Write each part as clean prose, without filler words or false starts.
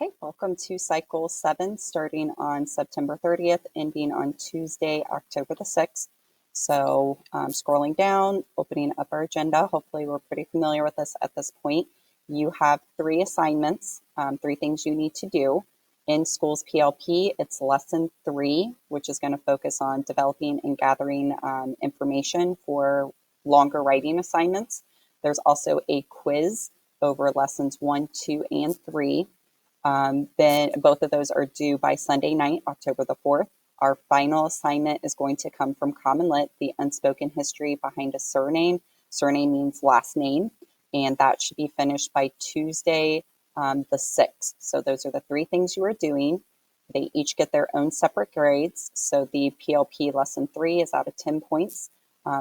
Okay, welcome to Cycle 7, starting on September 30th, ending on Tuesday, October the 6th. So scrolling down, opening up our agenda. Hopefully we're pretty familiar with this at this point. You have 3 assignments, 3 things you need to do. In School's PLP, it's Lesson 3, which is going to focus on developing and gathering information for longer writing assignments. There's also a quiz over Lessons 1, 2, and 3. Then both of those are due by Sunday night, October the 4th. Our final assignment is going to come from Common Lit, the unspoken history behind a surname. Surname means last name, and that should be finished by Tuesday, the 6th. So those are the 3 things you are doing. They each get their own separate grades. So the PLP lesson 3 is out of 10 points,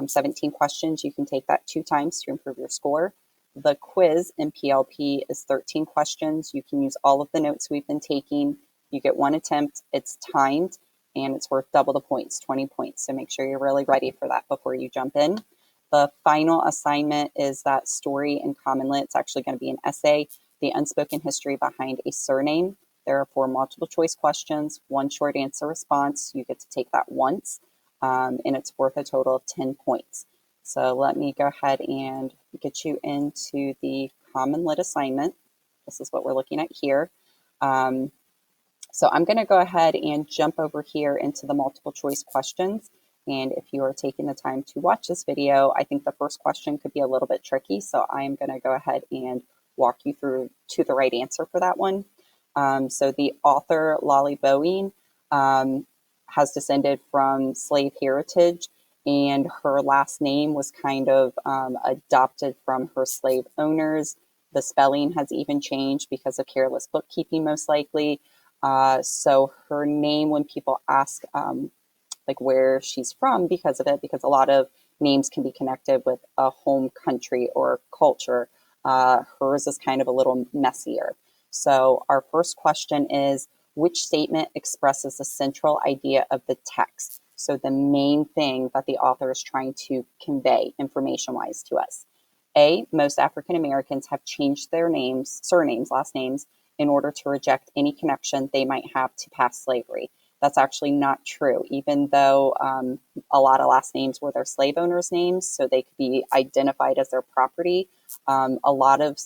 17 questions. You can take that 2 times to improve your score. The quiz in PLP is 13 questions. You can use all of the notes we've been taking. You get 1 attempt. It's timed, and it's worth double the points, 20 points. So make sure you're really ready for that before you jump in. The final assignment is that story in Common Lit. It's actually going to be an essay, the unspoken history behind a surname. There are 4 multiple choice questions, 1 short answer response. You get to take that once, and it's worth a total of 10 points. So let me go ahead and get you into the Common Lit assignment. This is what we're looking at here. So I'm going to go ahead and jump over here into the multiple choice questions. And if you are taking the time to watch this video, I think the first question could be a little bit tricky. So I'm going to go ahead and walk you through to the right answer for that one. So the author, Lolly Boeing, has descended from slave heritage, and her last name was kind of adopted from her slave owners. The spelling has even changed because of careless bookkeeping, most likely. So her name, when people ask like where she's from because of it, because a lot of names can be connected with a home country or culture, hers is kind of a little messier. So our first question is, which statement expresses the central idea of the text? So the main thing that the author is trying to convey information-wise to us. A, most African Americans have changed their names, surnames, last names, in order to reject any connection they might have to past slavery. That's actually not true, even though a lot of last names were their slave owners' names, so they could be identified as their property. A lot of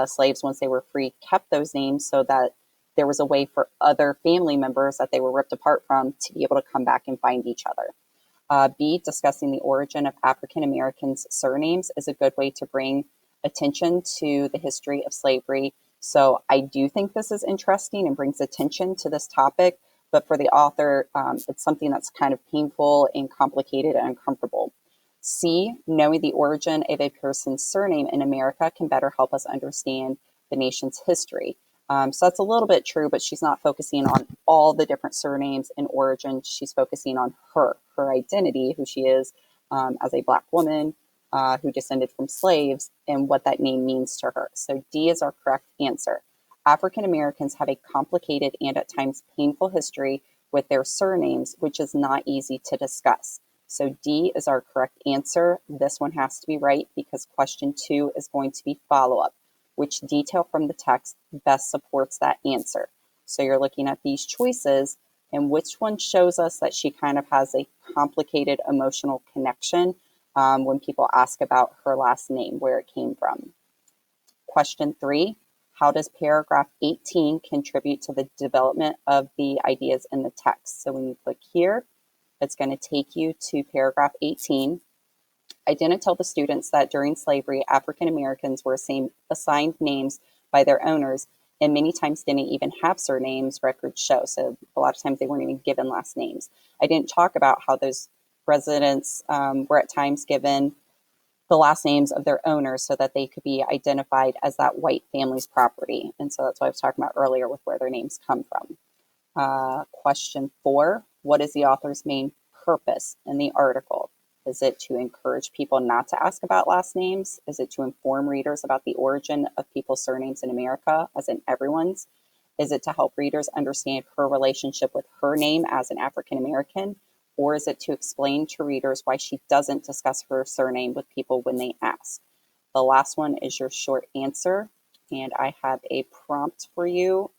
slaves, once they were free, kept those names so that there was a way for other family members that they were ripped apart from to be able to come back and find each other. B, discussing the origin of African Americans' surnames is a good way to bring attention to the history of slavery. So I do think this is interesting and brings attention to this topic, but for the author, it's something that's kind of painful and complicated and uncomfortable. C, knowing the origin of a person's surname in America can better help us understand the nation's history. So that's a little bit true, but she's not focusing on all the different surnames and origins. She's focusing on her identity, who she is as a Black woman who descended from slaves, and what that name means to her. So D is our correct answer. African Americans have a complicated and at times painful history with their surnames, which is not easy to discuss. So D is our correct answer. This one has to be right because question 2 is going to be follow-up. Which detail from the text best supports that answer? So you're looking at these choices, and which one shows us that she kind of has a complicated emotional connection when people ask about her last name, where it came from. Question 3, how does paragraph 18 contribute to the development of the ideas in the text? So when you click here, it's going to take you to paragraph 18. I didn't tell the students that during slavery, African Americans were assigned names by their owners, and many times didn't even have surnames, records show. So a lot of times they weren't even given last names. I didn't talk about how those residents were at times given the last names of their owners so that they could be identified as that white family's property. And so that's what I was talking about earlier with where their names come from. Question 4, what is the author's main purpose in the article? Is it to encourage people not to ask about last names? Is it to inform readers about the origin of people's surnames in America, as in everyone's? Is it to help readers understand her relationship with her name as an African American? Or is it to explain to readers why she doesn't discuss her surname with people when they ask? The last one is your short answer. And I have a prompt for you